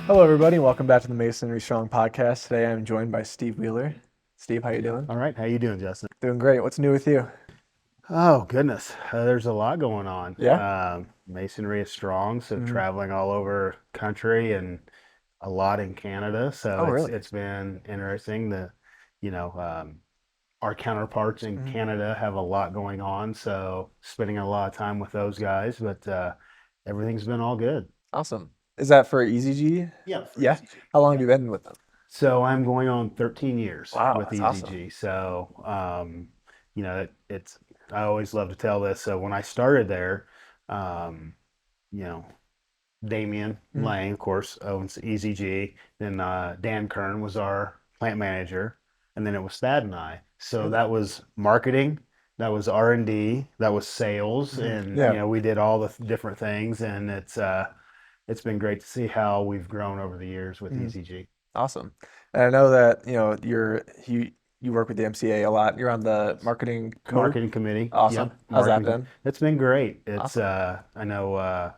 Hello, everybody, and welcome back to the Masonry Strong podcast. Today, I'm joined by Steve Wheeler. Steve, how you doing? All right, how you doing, Justin? Doing great. What's new with you? Oh goodness, there's a lot going on. Yeah. Masonry is strong, so Mhm. traveling all over country and a lot in Canada. So Oh, it's really? it's been interesting. You know, um, our counterparts in Mhm. Canada have a lot going on, so spending a lot of time with those guys. But everything's been all good. Awesome. Is that for EZG? Yeah, for Yeah. EZG. How long have Yeah. you been with them? So I'm going on 13 years Wow, with that's awesome. EZG. So, it's, I always love to tell this. So when I started there, um, you know, Damian Mhm. Lang, of course, owns EZG. Then Dan Kern was our plant manager. And then it was Thad and I. So Really? that was marketing, that was R&D, that was sales. Mhm. And, Yeah. we did all the different things. And it's been great to see how we've grown over the years with Mhm. EZG. Awesome. And I know that you work with the MCA a lot. You're on the Yes. marketing code. Marketing committee. Awesome. Yep. How's that Marketing. been? It's been great. Awesome. I know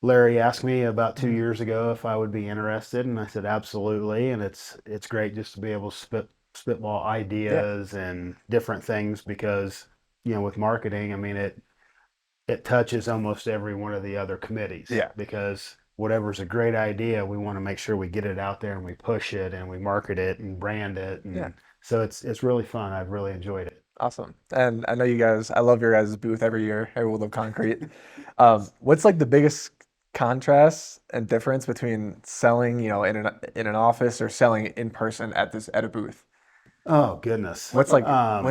Larry asked me about two Mhm. years ago if I would be interested, and I said absolutely. And it's great just to be able to spitball Yeah. ideas and different things because, with marketing, I mean, it touches almost every one of the other committees Yeah. because whatever's a great idea, we want to make sure we get it out there and we push it and we market it and brand it. Yeah. And so it's really fun. I've really enjoyed it. Awesome. And I know you guys, I love your guys' booth every year, every World of Concrete. What's like the biggest contrast and difference between selling, in an office or selling in person at a booth? Oh goodness. What's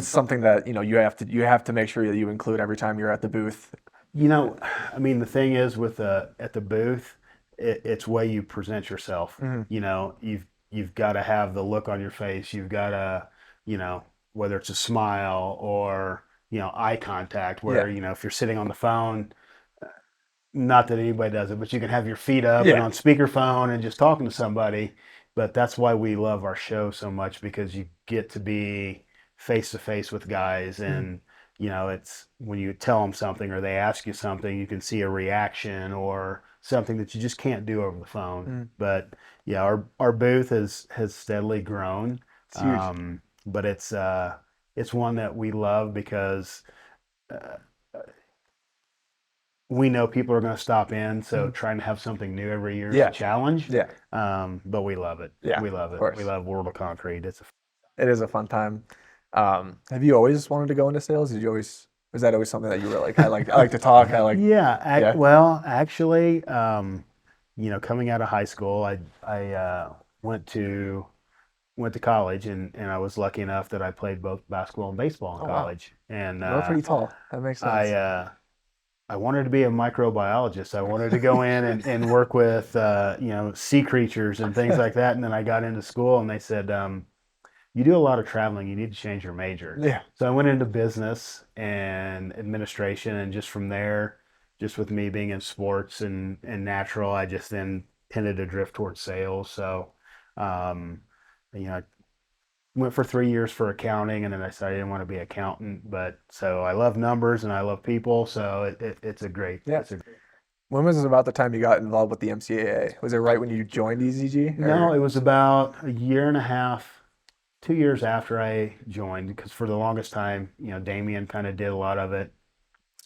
something that, you have to make sure that you include every time you're at the booth? You know, I mean, the thing is with the at the booth, it's way you present yourself. Hmm. You've got to have the look on your face. You've got to, you know, whether it's a smile or eye contact. Yeah. Where if you're sitting on the phone, not that anybody does it, but you can have your feet up and Yeah. on speakerphone and just talking to somebody. But that's why we love our show so much because you get to be face to face with guys, Mhm. and it's when you tell them something or they ask you something, you can see a reaction or something that you just can't do over the phone. Mhm. But yeah, our booth has steadily grown, It's huge. but it's one that we love because uh, we know people are going to stop in, so Mhm. trying to have something new every year is a Yeah. challenge. Yeah. But we love it. Yeah. We love Of it. We course. love World of Concrete. It is a fun time. Have you always wanted to go into sales? Was that always something that you were like, I like to talk, Yeah. yeah. Well, actually, coming out of high school, I went to college, and I was lucky enough that I played both basketball and baseball in Oh, wow. college, and You are pretty tall. That makes I sense. I wanted to be a microbiologist. I wanted to go in and work with sea creatures and things like that. And then I got into school, and they said, you do a lot of traveling. You need to change your major. Yeah. So I went into business and administration, and just from there, just with me being in sports and natural, I just then tended to drift towards sales. So, um, I went for 3 years for accounting, and then I decided I didn't want to be an accountant. But so I love numbers and I love people. So it's a great, Yeah. it's a When was it about the time you got involved with the MCAA? Was it right when you joined EZG No, or? it was about a year and a half, 2 years after I joined, because for the longest time, Damien kind of did a lot of it.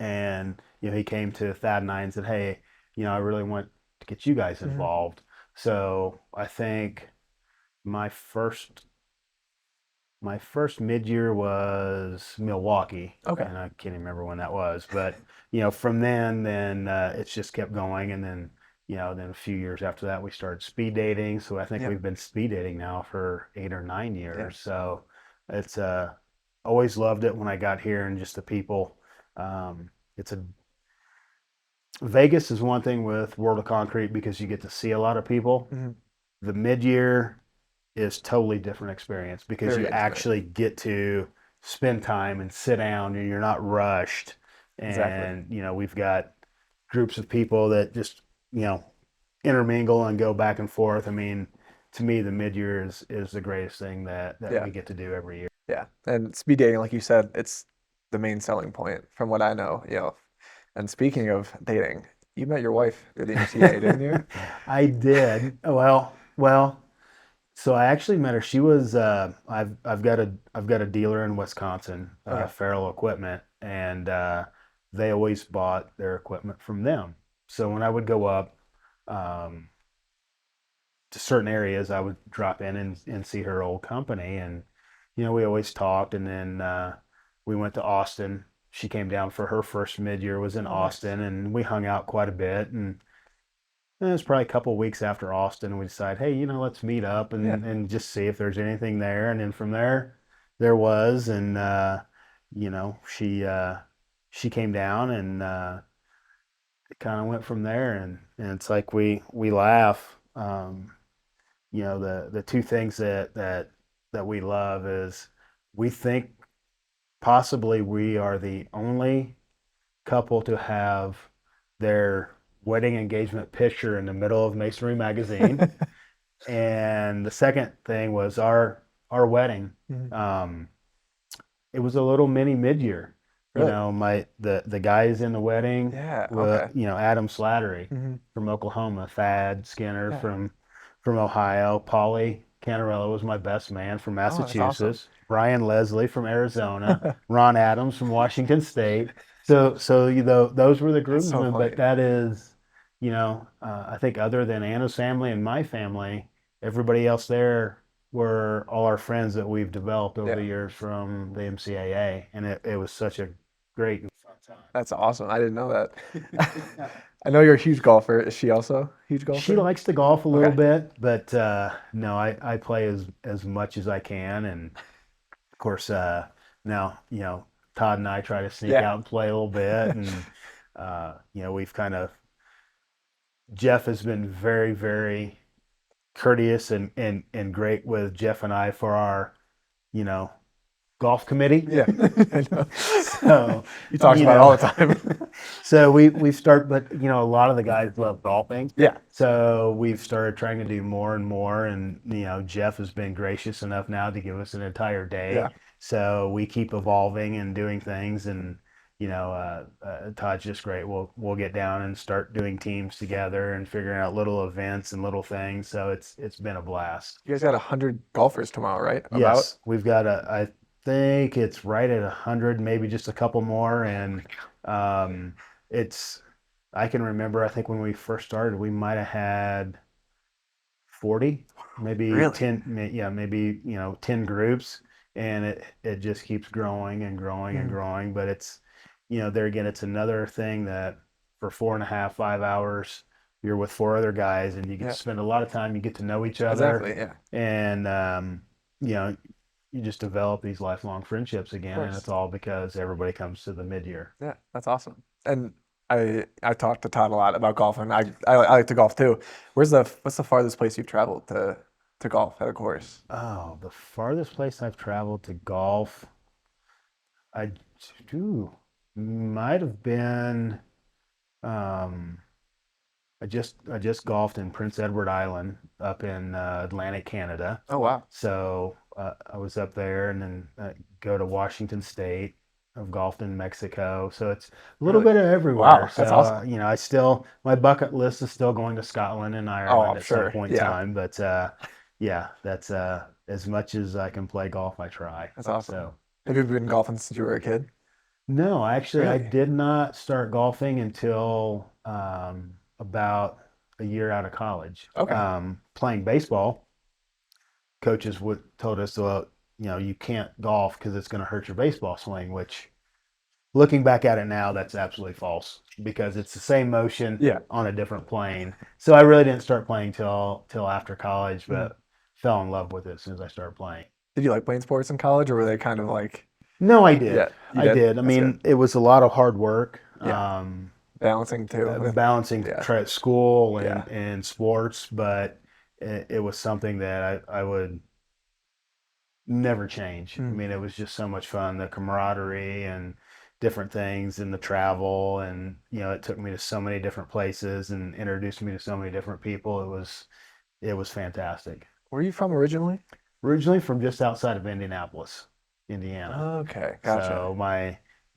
And, he came to Thad and I and said, hey, I really want to get you guys Mhm. involved. So I think my first my first mid-year was Milwaukee, Okay. and I can't even remember when that was. But from then it's just kept going, and then then a few years after that we started speed dating. So I think Yeah. we've been speed dating now for 8 or 9 Yeah. years. So it's always loved it when I got here, and just the people. It's a Vegas is one thing with World of Concrete because you get to see a lot of people. Mhm. The mid-year is totally different experience because you Very intimate. actually get to spend time and sit down, and you're not rushed. Exactly. And we've got groups of people that just you know intermingle and go back and forth. I mean, to me, the mid-year is the greatest thing that Yeah. we get to do every year. Yeah. And speed dating, like you said, it's the main selling point from what I know. And speaking of dating, You met your wife through the MCA, didn't you? I did. Well, so I actually met her. She was I've got a dealer in Wisconsin, Okay. Farrell Equipment, and they always bought their equipment from them. So when I would go up um, to certain areas, I would drop in and see her old company, and we always talked. And then we went to Austin. She came down for her first mid-year was in Oh, nice. Austin, and we hung out quite a bit. And it was probably a couple of weeks after Austin, we decided, hey, let's meet up Yeah. and just see if there's anything there. And then from there was, and you know, she uh, she came down, and it kind of went from there. And it's like we laugh. The two things that we love is we think possibly we are the only couple to have their wedding engagement picture in the middle of Masonry magazine. And the second thing was our wedding. Mhm. Um, it was a little mini mid-year. Really? My the guys in the wedding Yeah. were, Okay. Adam Slattery Hmm. from Oklahoma, Thad Skinner Yeah. from Ohio, Paulie Cantarella was my best man from Oh, that's awesome. Massachusetts, Brian Leslie from Arizona, Ron Adams from Washington State. So those were the That's so groomsmen, but funny. that is, I think other than Anna's family and my family, everybody else there were all our friends that we've developed over the Yeah. years from the MCAA, and it was such a great and fun That's awesome. I didn't know that. time. I know you're a huge golfer. Is she also a huge She golfer? likes to golf a little Okay. bit, but no, I play as much as I can, and of course now Todd and I try to sneak Yeah. out and play a little bit, and we've kind of Jeff has been very very courteous and great with Jeff and I for our you know golf committee. Yeah. I know. So You talked you about it know all the time. so we start, but a lot of the guys love golfing. Yeah. So we've started trying to do more and more, and Jeff has been gracious enough now to give us an entire day. Yeah. So we keep evolving and doing things, and Todd's just great. We'll get down and start doing teams together and figuring out little events and little things. So it's been a blast. You guys got 100 golfers tomorrow, right? About? Yes, we've got I think it's right at 100, maybe just a couple more, and um, it's. I can remember. I think when we first started, we might have had 40, maybe Really? 10. Yeah, maybe 10 groups, and it just keeps growing and growing and Mhm. growing. But it's there again, it's another thing that for 4.5, 5 hours, you're with four other guys, and you get to Yeah. spend a lot of time. You get to know each other, Exactly. Yeah. and you know you just develop these lifelong friendships Of again, and course. it's all because everybody comes to the mid-year. Yeah. That's awesome. And I talked to Todd a lot about golfing. I like to golf too. What's the farthest place you've traveled to golf at a course? Oh, the farthest place I've traveled to golf, I do might have been. Um, I just golfed in Prince Edward Island up in Atlantic Canada. Oh wow. So I was up there, and then go to Washington State. I've golfed in Mexico, so it's a little Really? bit of everywhere. Wow. That's So awesome. I still my bucket list is still going to Scotland and Oh, Ireland I'm at some sure. point in Yeah. time. But yeah, that's as much as I can play golf, I try. That's awesome. So Have you been golfing since you were a kid? no, actually, I Really? did not start golfing until about a year out of college. Okay. Playing baseball, coaches would told us, well, you can't golf because it's going to hurt your baseball swing. Which, looking back at it now, that's absolutely false because it's the same motion Yeah. on a different plane. So I really didn't start playing till after college, Mhm. but fell in love with it as soon as I started playing. Did you like playing sports in college, or were they kind of like, No, I yeah, did. you I did? did. I That's good. mean, it was a lot of hard work. Yeah. Balancing too. Balancing Yeah. school Yeah. and sports, but it was something that I would never change. I Mm. mean, it was just so much fun, the camaraderie and different things and the travel. And, it took me to so many different places and introduced me to so many different people. It was fantastic. Where are you from originally? Originally from just outside of Indianapolis, Indiana. Okay, gotcha. So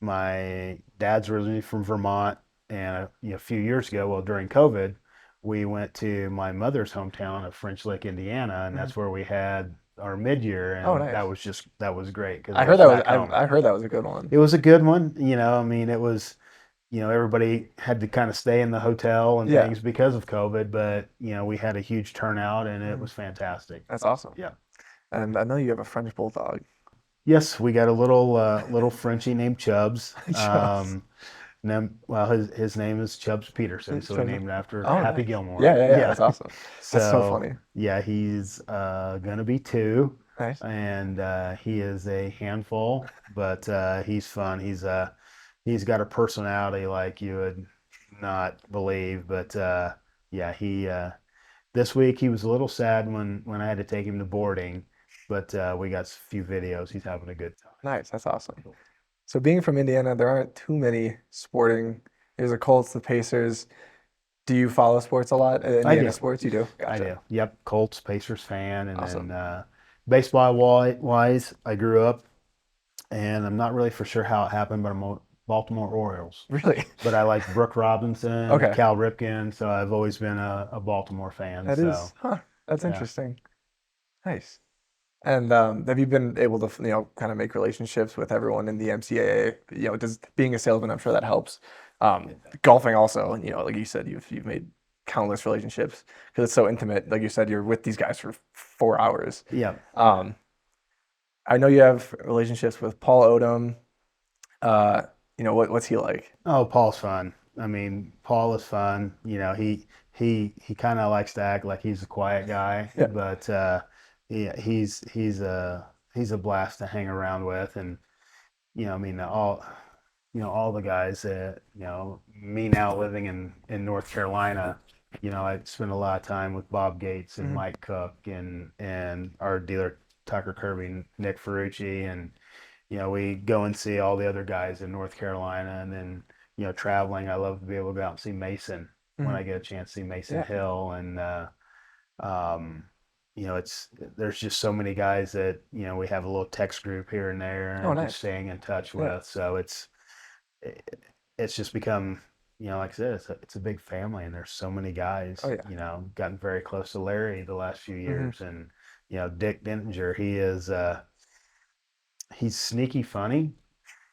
my dad's originally from Vermont. And a few years ago, well, during COVID, we went to my mother's hometown of French Lick, Indiana, and Mhm. that's where we had our mid-year, Oh, and nice. that was great because I it heard was that was back home. I heard that was a good one. It was a good one. I mean, it was, everybody had to kind of stay in the hotel and Yeah. things because of COVID, but we had a huge turnout and it Mhm. was fantastic. That's awesome. Yeah. And I know you have a French bulldog. Yes, we got a little Frenchie named Chubbs. Just Well, his name is Chubbs Peterson, so we named it after oh, Happy nice. Gilmore. Yeah, yeah, yeah. Yeah. That's awesome. That's so So funny. yeah, he's gonna be 2, Nice. and he is a handful, but he's fun. He's got a personality like you would not believe. But yeah, he this week he was a little sad when I had to take him to boarding, but we got a few videos. He's having a good time. Nice. That's awesome. So being from Indiana, there aren't too many sporting. There's the Colts, the Pacers. Do you follow sports a lot? I Indiana do. sports? You do? I Gotcha. do. Yep. Colts, Pacers fan. And then Awesome. baseball wise, I grew up, and I'm not really for sure how it happened, but I'm a Baltimore Orioles. Really? But I like Brooke Robinson, Okay. Cal Ripken, so I've always been a Baltimore fan. That is, So huh. That's yeah. interesting. Nice. And have you been able to, kind of make relationships with everyone in the MCAA? Does being a salesman, I'm sure that helps. Golfing also, like you said, you've made countless relationships because it's so intimate. Like you said, you're with these guys for 4 hours. Yeah. Um, I know you have relationships with Paul Odom. Uh, what's he like? Oh, Paul's fun. I mean, Paul is fun. He kind of likes to act like he's a quiet guy, Yeah. but yeah, he's a blast to hang around with. And I mean, all the guys that me now living in North Carolina. I spend a lot of time with Bob Gates and Mhm. Mike Cook and our dealer Tucker Kirby, Nick Ferrucci, and we go and see all the other guys in North Carolina, and then traveling. I love to be able to go out and see Mason when Mhm. I get a chance to see Mason Yeah. Hill, and um, it's there's just so many guys that we have a little text group here and there, Oh, and just nice. staying in touch Yeah. with. So it's just become like I said, it's a big family, and there's so many Oh, guys. yeah. Gotten very close to Larry the last few Hmm. years, and Dick Denninger. He's sneaky funny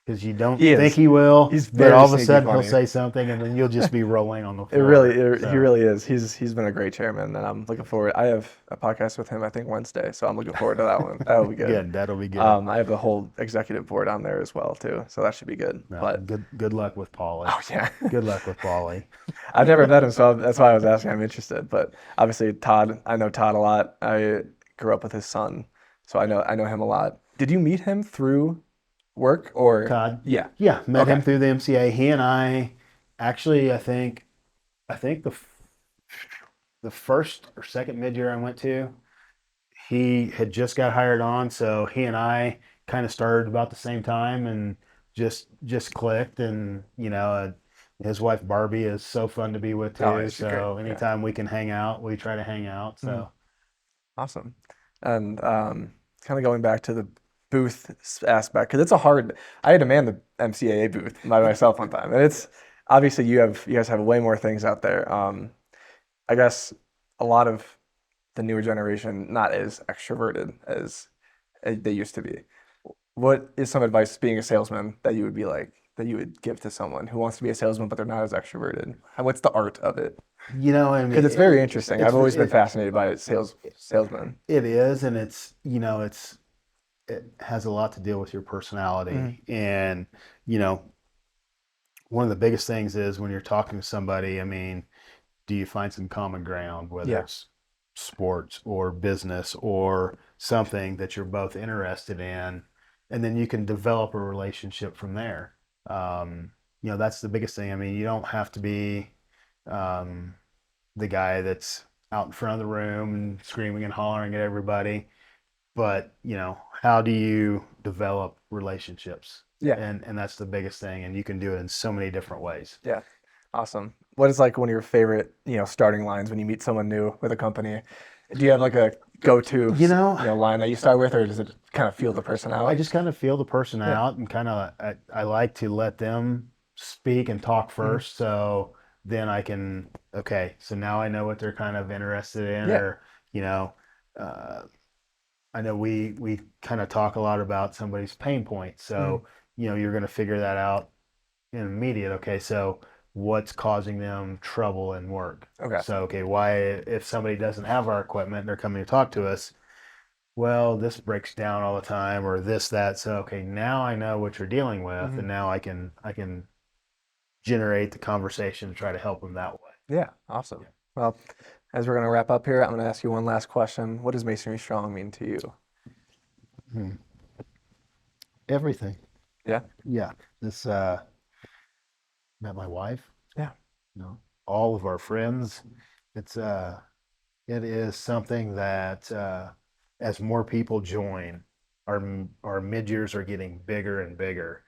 because you don't He think is. he will, He's but very all of a sneaky sudden he'll funny. say something, and then you'll just be rolling on the It really, floor. he So really is. He's been a great chairman, and I'm looking forward. I have a podcast with him, I think Wednesday, so I'm looking forward to that one. That'll be good. good, that'll be good. I have the whole executive board on there as well too, so that should be good. Well, But good luck with Paulie. oh yeah, Good luck with Paulie. I've never met him, so that's why I was asking. I'm interested. But obviously, Todd, I know Todd a lot. I grew up with his son, so I know him a lot. Did you meet him through work or? Todd, Yeah. yeah, met him Okay. through the MCA. He and I actually, I think the first or second mid year I went to, he had just got hired on, so he and I kind of started about the same time and just clicked. And his wife Barbie is so fun to be with Oh, too. she's great. So Yeah. anytime we can hang out, we try to hang out. Mhm. So Awesome. And kind of going back to the booth aspect, because it's a hard. I had to man the MCAA booth by myself one time, and it's obviously you guys have way more things out there. I guess a lot of the newer generation not as extroverted as they used to be. What is some advice being a salesman that you would be like that you would give to someone who wants to be a salesman but they're not as extroverted? What's the art of it? I Because mean, it's very interesting. I've always been it, fascinated by salesmen. it is, and it has a lot to deal with your Mhm. personality. And you know, one of the biggest things is when you're talking to somebody. I mean, do you find some common ground, whether Yeah. it's sports or business or something that you're both interested in, and then you can develop a relationship from there. That's the biggest thing. I mean, you don't have to be um, the guy that's out in front of the room and screaming and hollering at everybody, but how do you develop relationships? Yeah. And that's the biggest thing, and you can do it in so many different ways. Yeah. Awesome. What is like one of your favorite, starting lines when you meet someone new with a company? Do you have like a go-to, You know, line that you start with, or does it kind of feel the person I out? just kind of feel the person Yeah. out, and I like to let them speak and talk Mhm. first, so then I can, okay, so now I know what they're kind of interested in, Yeah. or you know, uh, I know we kind of talk a lot about somebody's pain point, Mhm. so you're going to figure that out in immediate. Okay, so what's causing them trouble in work? Okay. So okay, why, if somebody doesn't have our equipment and they're coming to talk to us, well, this breaks down all the time, or this, that. So okay, now I know what you're dealing with, Mhm. and now I can generate the conversation and try to help them that way. Yeah. Awesome. Well, as we're gonna wrap up here, I'm gonna ask you one last question. What does Masonry Strong mean to you? Hmm. Everything. Yeah. Yeah. This met my wife, Yeah. all of our friends. It's it is something that as more people join, our mid years are getting bigger and bigger,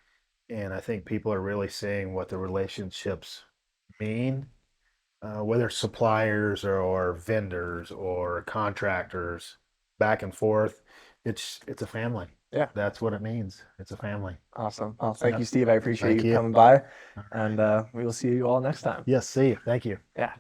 and I think people are really seeing what the relationships mean, whether it's suppliers or vendors or contractors, back and forth. It's a family. Yeah. That's what it means. It's a family. Awesome. Well, thank Yep. you, Steve. I appreciate Thank you you. coming by, All right. and we will see you all next time. Yes, see you. Thank you. Yeah.